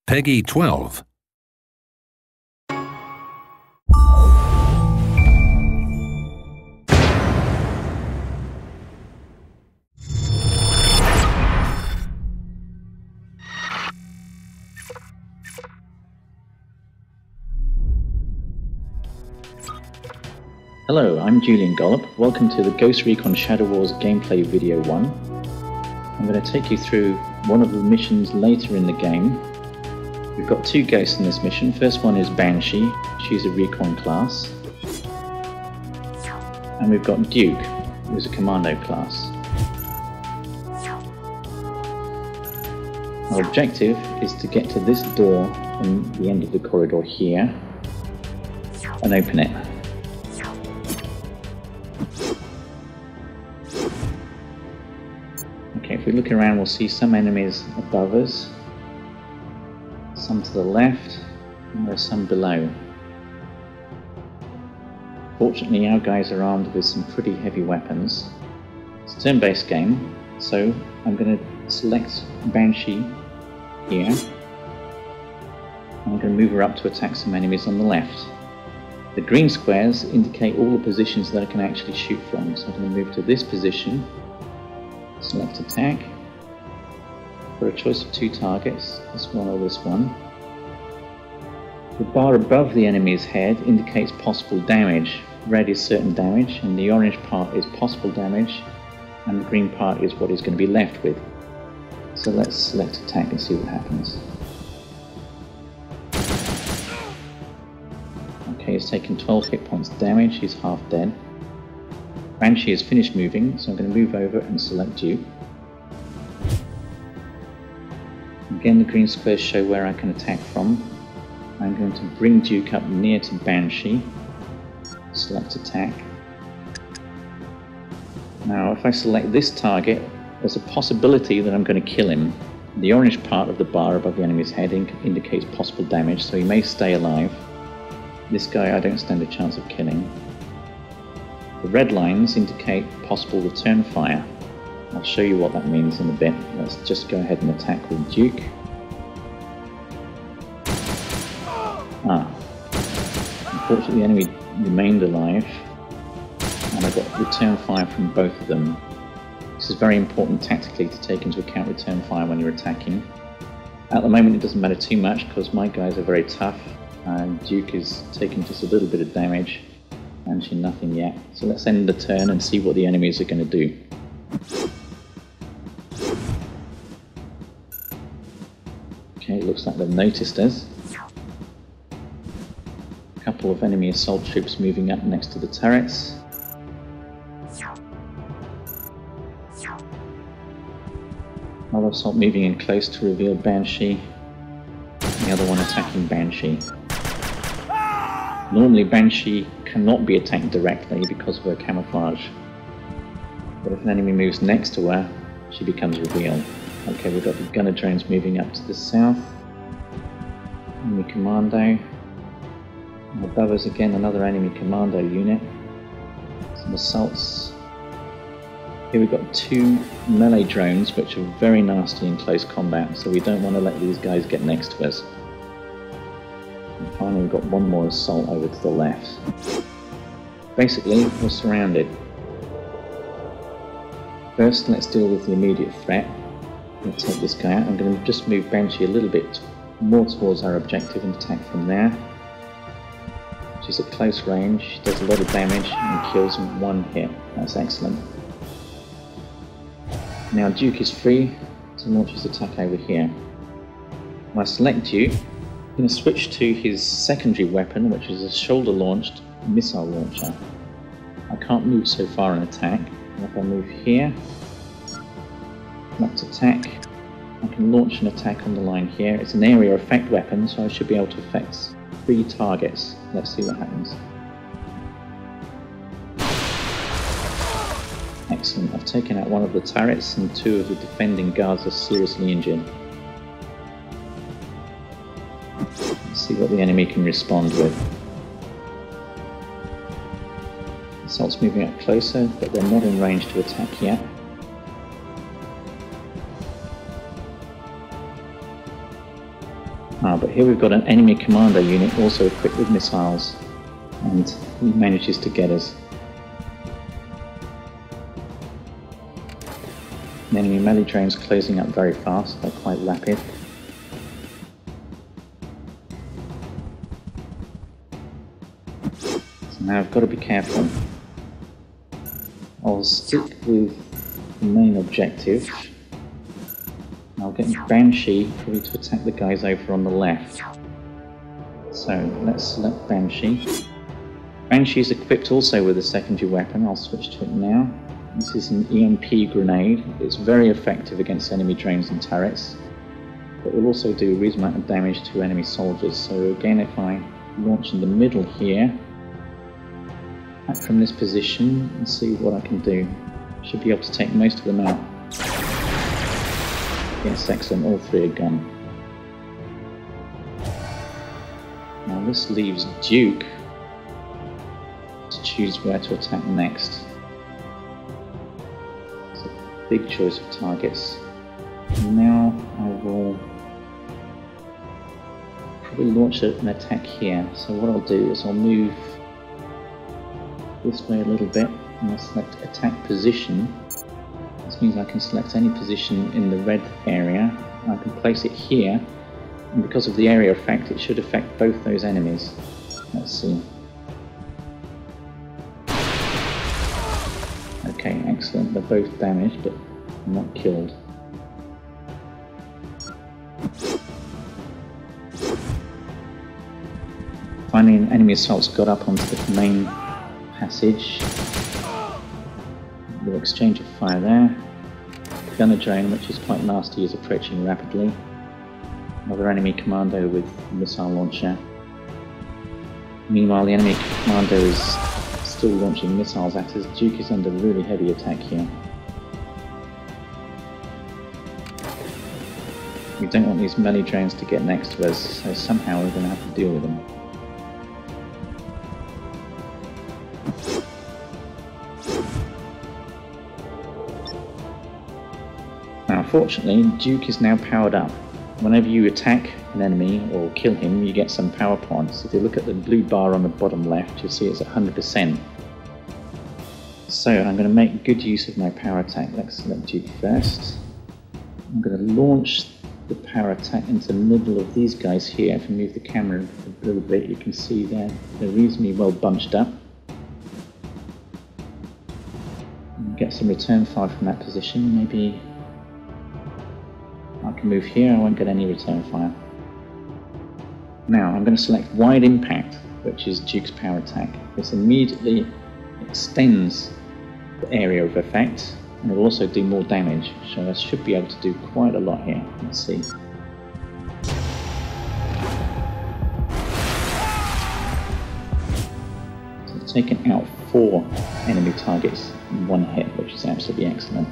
Peggy 12. Hello, I'm Julian Gollop. Welcome to the Ghost Recon Shadow Wars gameplay video 1. I'm going to take you through one of the missions later in the game. We've got two ghosts in this mission. First one is Banshee. She's a Recon class. And we've got Duke, who's a Commando class. Our objective is to get to this door in the end of the corridor here and open it. Okay, if we look around, we'll see some enemies above us, some to the left, and there are some below. Fortunately, our guys are armed with some pretty heavy weapons. It's a turn-based game, so I'm going to select Banshee here. I'm going to move her up to attack some enemies on the left. The green squares indicate all the positions that I can actually shoot from, so I'm going to move to this position. Select attack. For a choice of two targets, this one or this one. The bar above the enemy's head indicates possible damage. Red is certain damage, and the orange part is possible damage, and the green part is what he's going to be left with. So let's select attack and see what happens. Okay, he's taken 12 hit points damage, he's half dead. Banshee has finished moving, so I'm going to move over and select Duke. Again, the green squares show where I can attack from. I'm going to bring Duke up near to Banshee. Select attack. Now, if I select this target, there's a possibility that I'm going to kill him. The orange part of the bar above the enemy's head indicates possible damage, so he may stay alive. This guy I don't stand a chance of killing. The red lines indicate possible return fire. I'll show you what that means in a bit. Let's just go ahead and attack with Duke. Unfortunately the enemy remained alive, and I got return fire from both of them. This is very important tactically to take into account return fire when you're attacking. At the moment it doesn't matter too much because my guys are very tough, and Duke is taking just a little bit of damage. Banshee nothing yet. So let's end the turn and see what the enemies are going to do. Okay, it looks like they've noticed us. A couple of enemy assault troops moving up next to the turrets. Another assault moving in close to reveal Banshee. The other one attacking Banshee. Normally Banshee cannot be attacked directly because of her camouflage, but if an enemy moves next to her, she becomes revealed. Okay, we've got the gunner drones moving up to the south. Enemy commando. And above us again, another enemy commando unit. Some assaults. Here we've got two melee drones which are very nasty in close combat, so we don't want to let these guys get next to us. And finally we've got one more assault over to the left. Basically, we're surrounded. First, let's deal with the immediate threat. We'll take this guy out. I'm going to just move Banshee a little bit more towards our objective and attack from there. She's at close range, she does a lot of damage and kills in one hit. That's excellent. Now Duke is free to launch his attack over here. When I select Duke, I'm going to switch to his secondary weapon, which is a shoulder-launched missile launcher. I can't move so far and attack, and if I move here, select attack, I can launch an attack on the line here. It's an area effect weapon, so I should be able to affect 3 targets. Let's see what happens. Excellent, I've taken out one of the turrets and 2 of the defending guards are seriously injured. Let's see what the enemy can respond with. Assault's moving up closer, but they're not in range to attack yet. But here we've got an enemy commando unit also equipped with missiles, and he manages to get us. The enemy melee train's closing up very fast, they're quite rapid. So now I've got to be careful. I'll stick with the main objective. I'll get Banshee probably to attack the guys over on the left. So let's select Banshee. Banshee is equipped also with a secondary weapon. I'll switch to it now. This is an EMP grenade. It's very effective against enemy drones and turrets, but will also do a reasonable amount of damage to enemy soldiers. So again, if I launch in the middle here, back from this position and see what I can do. Should be able to take most of them out. Yes, excellent, all three are gone. Now this leaves Duke to choose where to attack next. It's a big choice of targets. And now I will probably launch an attack here. So what I'll do is I'll move this way a little bit and I'll select attack position. This means I can select any position in the red area. I can place it here, and because of the area effect it should affect both those enemies. Let's see. Okay, excellent, they're both damaged but not killed. Finally, an enemy assault's got up onto the main passage. We'll exchange a fire there. Gunner drone, which is quite nasty, is approaching rapidly. Another enemy commando with a missile launcher. Meanwhile, the enemy commando is still launching missiles at us. Duke is under really heavy attack here. We don't want these melee drones to get next to us, so somehow we're going to have to deal with them. Now, fortunately, Duke is now powered up. Whenever you attack an enemy or kill him, you get some power points. If you look at the blue bar on the bottom left, you'll see it's at 100%. So I'm going to make good use of my power attack. Let's select Duke first. I'm going to launch the power attack into the middle of these guys here. If I move the camera a little bit, you can see they're reasonably well bunched up. Get some return fire from that position. Maybe I can move here, I won't get any return fire. Now I'm going to select Wide Impact, which is Duke's power attack. This immediately extends the area of effect, and it will also do more damage, so I should be able to do quite a lot here. Let's see. So I've taken out 4 enemy targets in one hit, which is absolutely excellent.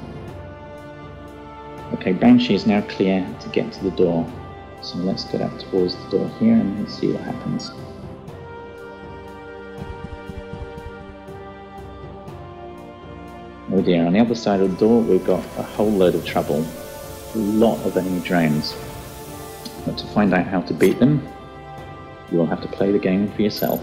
Okay, Banshee is now clear to get to the door, so let's get up towards the door here and let's see what happens. Oh dear, on the other side of the door we've got a whole load of trouble, a lot of enemy drones. But to find out how to beat them, you'll have to play the game for yourself.